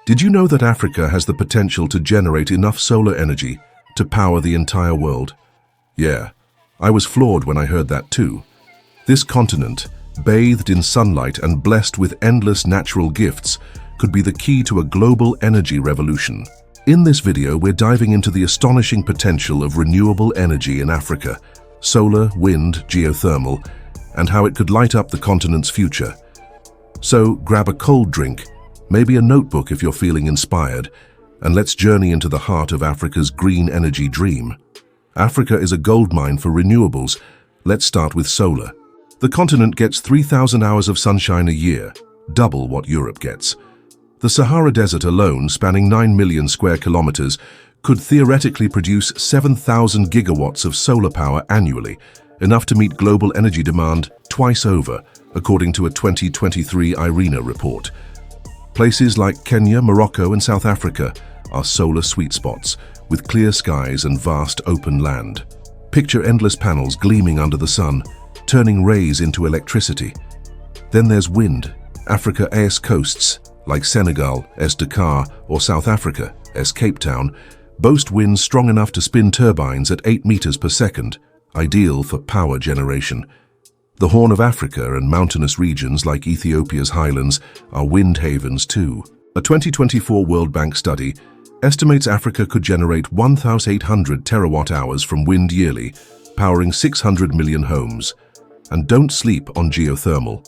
Did you know that Africa has the potential to generate enough solar energy to power the entire world? Yeah, I was floored when I heard that too. This continent, bathed in sunlight and blessed with endless natural gifts, could be the key to a global energy revolution. In this video, we're diving into the astonishing potential of renewable energy in Africa, solar, wind, geothermal, and how it could light up the continent's future. So grab a cold drink, maybe a notebook if you're feeling inspired, and let's journey into the heart of Africa's green energy dream. Africa is a goldmine for renewables. Let's start with solar. The continent gets 3,000 hours of sunshine a year, double what Europe gets. The Sahara Desert alone, spanning 9 million square kilometers, could theoretically produce 7,000 gigawatts of solar power annually, enough to meet global energy demand twice over, according to a 2023 IRENA report. Places like Kenya, Morocco, and South Africa are solar sweet spots, with clear skies and vast open land. Picture endless panels gleaming under the sun, turning rays into electricity. Then there's wind. Africa's coasts, like Senegal, Dakar, or South Africa, Cape Town, boast winds strong enough to spin turbines at 8 meters per second, ideal for power generation. The Horn of Africa and mountainous regions like Ethiopia's highlands are wind havens too. A 2024 World Bank study estimates Africa could generate 1,800 terawatt-hours from wind yearly, powering 600 million homes. And don't sleep on geothermal.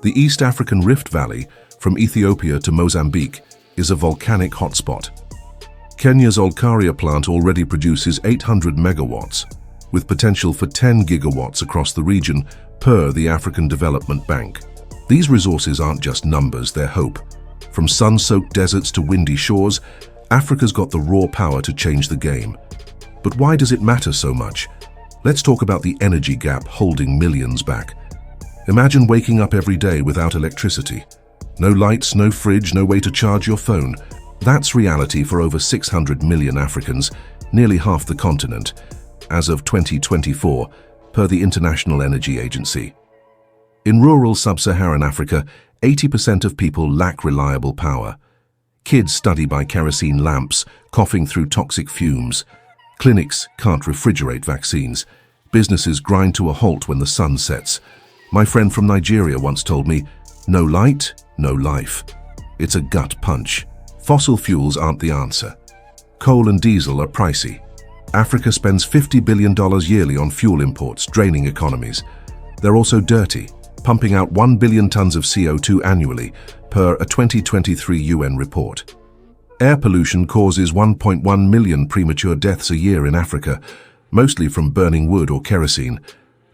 The East African Rift Valley, from Ethiopia to Mozambique, is a volcanic hotspot. Kenya's Olkaria plant already produces 800 megawatts, with potential for 10 gigawatts across the region per the African Development Bank. These resources aren't just numbers, they're hope. From sun-soaked deserts to windy shores, Africa's got the raw power to change the game. But why does it matter so much? Let's talk about the energy gap holding millions back. Imagine waking up every day without electricity. No lights, no fridge, no way to charge your phone. That's reality for over 600 million Africans, nearly half the continent, as of 2024, per the International Energy Agency. In rural sub-Saharan Africa, 80% of people lack reliable power. Kids study by kerosene lamps, coughing through toxic fumes. Clinics can't refrigerate vaccines. Businesses grind to a halt when the sun sets. My friend from Nigeria once told me, "No light, no life." It's a gut punch. Fossil fuels aren't the answer. Coal and diesel are pricey. Africa spends $50 billion yearly on fuel imports, draining economies. They're also dirty, pumping out 1 billion tons of CO2 annually, per a 2023 UN report. Air pollution causes 1.1 million premature deaths a year in Africa, mostly from burning wood or kerosene.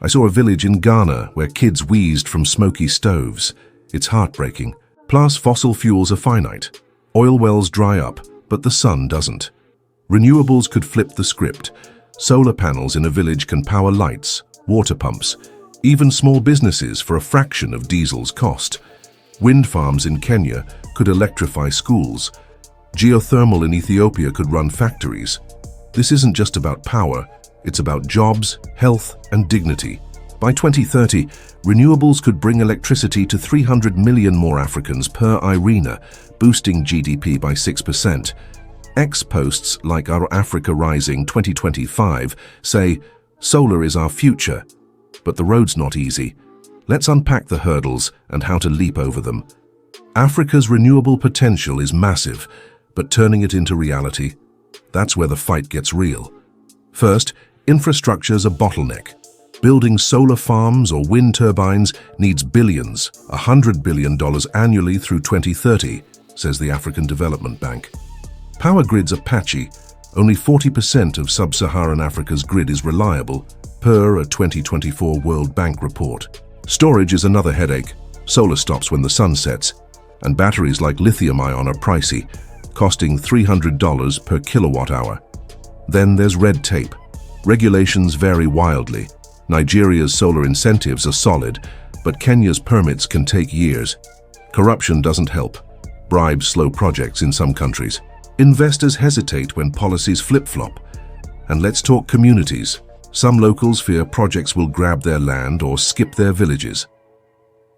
I saw a village in Ghana where kids wheezed from smoky stoves. It's heartbreaking. Plus, fossil fuels are finite. Oil wells dry up, but the sun doesn't. Renewables could flip the script. Solar panels in a village can power lights, water pumps, even small businesses for a fraction of diesel's cost. Wind farms in Kenya could electrify schools. Geothermal in Ethiopia could run factories. This isn't just about power, it's about jobs, health, and dignity. By 2030, renewables could bring electricity to 300 million more Africans per IRENA, boosting GDP by 6%. Ex-posts like Our Africa Rising 2025 say, "Solar is our future." But the road's not easy. Let's unpack the hurdles and how to leap over them. Africa's renewable potential is massive, but turning it into reality, that's where the fight gets real. First, infrastructure's a bottleneck. Building solar farms or wind turbines needs billions, $100 billion annually through 2030, says the African Development Bank. Power grids are patchy. Only 40% of sub-Saharan Africa's grid is reliable, per a 2024 World Bank report. Storage is another headache. Solar stops when the sun sets, and batteries like lithium-ion are pricey, costing $300 per kilowatt-hour. Then there's red tape. Regulations vary wildly. Nigeria's solar incentives are solid, but Kenya's permits can take years. Corruption doesn't help. Bribes slow projects in some countries. Investors hesitate when policies flip-flop. And let's talk communities. Some locals fear projects will grab their land or skip their villages.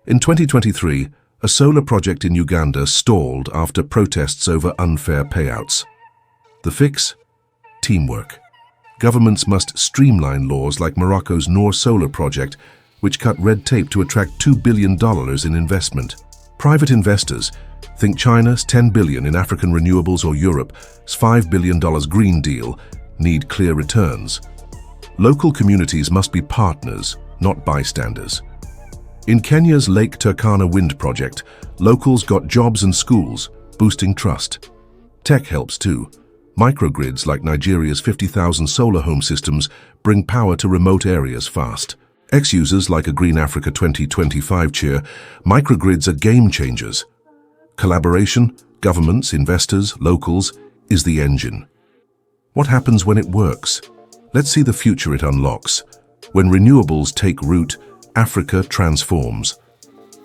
In 2023, A solar project in Uganda stalled after protests over unfair payouts. The fix? Teamwork. Governments must streamline laws like Morocco's Noor solar project, which cut red tape to attract $2 billion in investment. Private investors, think China's $10 billion in African renewables or Europe's $5 billion Green Deal, need clear returns. Local communities must be partners, not bystanders. In Kenya's Lake Turkana wind project, locals got jobs and schools, boosting trust. Tech helps too. Microgrids like Nigeria's 50,000 solar home systems bring power to remote areas fast. Ex-users like a Green Africa 2025 cheer, microgrids are game changers. Collaboration, governments, investors, locals, is the engine. What happens when it works? Let's see the future it unlocks. When renewables take root, Africa transforms.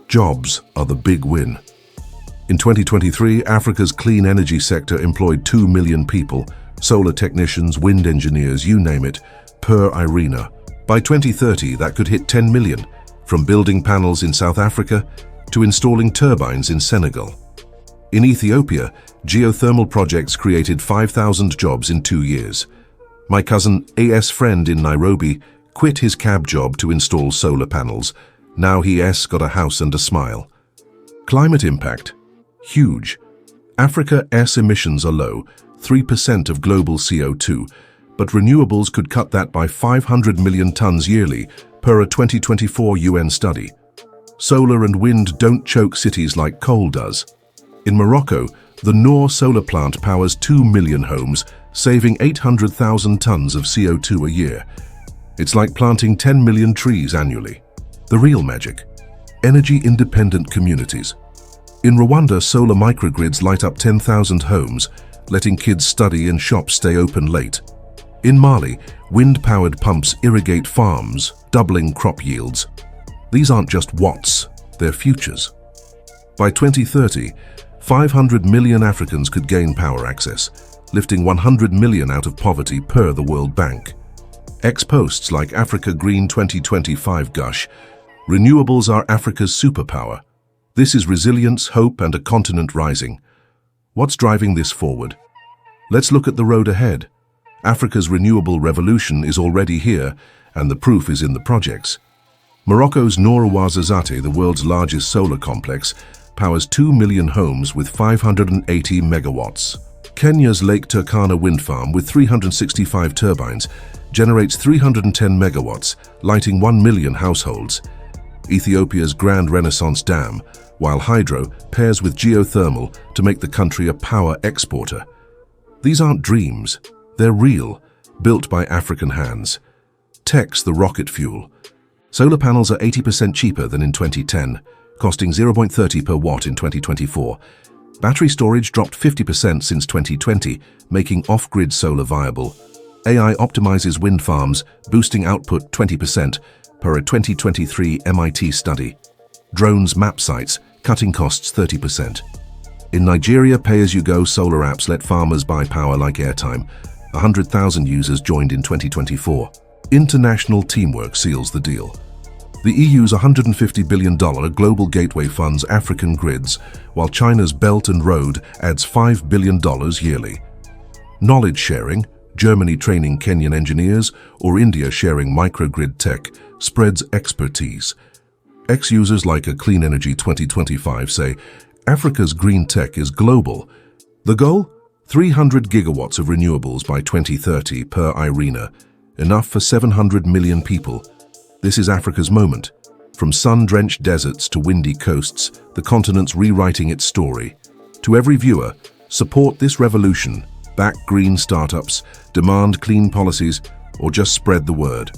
Jobs are the big win. In 2023, Africa's clean energy sector employed 2 million people, solar technicians, wind engineers, you name it, per IRENA. By 2030, that could hit 10 million, from building panels in South Africa to installing turbines in Senegal. In Ethiopia, geothermal projects created 5,000 jobs in 2 years. My cousin A.S. friend in Nairobi quit his cab job to install solar panels. Now he.s. got a house and a smile. Climate impact? Huge. Africa's emissions are low, 3% of global CO2, but renewables could cut that by 500 million tons yearly, per a 2024 UN study. Solar and wind don't choke cities like coal does. In Morocco, the Noor solar plant powers 2 million homes, saving 800,000 tons of CO2 a year. It's like planting 10 million trees annually. The real magic: energy-independent communities. In Rwanda, solar microgrids light up 10,000 homes, letting kids study and shops stay open late. In Mali, wind-powered pumps irrigate farms, doubling crop yields. These aren't just watts, they're futures. By 2030, 500 million Africans could gain power access, lifting 100 million out of poverty per the World Bank. Ex-posts like Africa Green 2025 gush, renewables are Africa's superpower. This is resilience, hope, and a continent rising. What's driving this forward? Let's look at the road ahead. Africa's renewable revolution is already here, and the proof is in the projects. Morocco's Noor Ouarzazate, the world's largest solar complex, powers 2 million homes with 580 megawatts. Kenya's Lake Turkana wind farm, with 365 turbines, generates 310 megawatts, lighting 1 million households. Ethiopia's Grand Renaissance Dam, while hydro, pairs with geothermal to make the country a power exporter. These aren't dreams, they're real, built by African hands. Tech's the rocket fuel. Solar panels are 80% cheaper than in 2010, costing 0.30 per watt in 2024. Battery storage dropped 50% since 2020, making off-grid solar viable. AI optimizes wind farms, boosting output 20%, per a 2023 MIT study. Drones map sites, cutting costs 30%. In Nigeria, pay-as-you-go solar apps let farmers buy power like airtime. 100,000 users joined in 2024. International teamwork seals the deal. The EU's $150 billion global gateway funds African grids, while China's Belt and Road adds $5 billion yearly. Knowledge sharing, Germany training Kenyan engineers, or India sharing microgrid tech, spreads expertise. Ex-users like a Clean Energy 2025 say, Africa's green tech is global. The goal? 300 gigawatts of renewables by 2030 per IRENA, enough for 700 million people. This is Africa's moment. From sun-drenched deserts to windy coasts, the continent's rewriting its story. To every viewer, support this revolution, back green startups, demand clean policies, or just spread the word.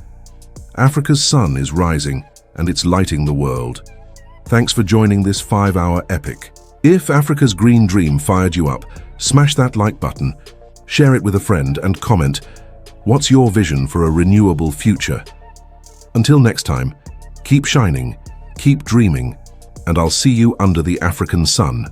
Africa's sun is rising, and it's lighting the world. Thanks for joining this 5-hour epic. If Africa's green dream fired you up, smash that like button, share it with a friend, and comment, what's your vision for a renewable future? Until next time, keep shining, keep dreaming, and I'll see you under the African sun.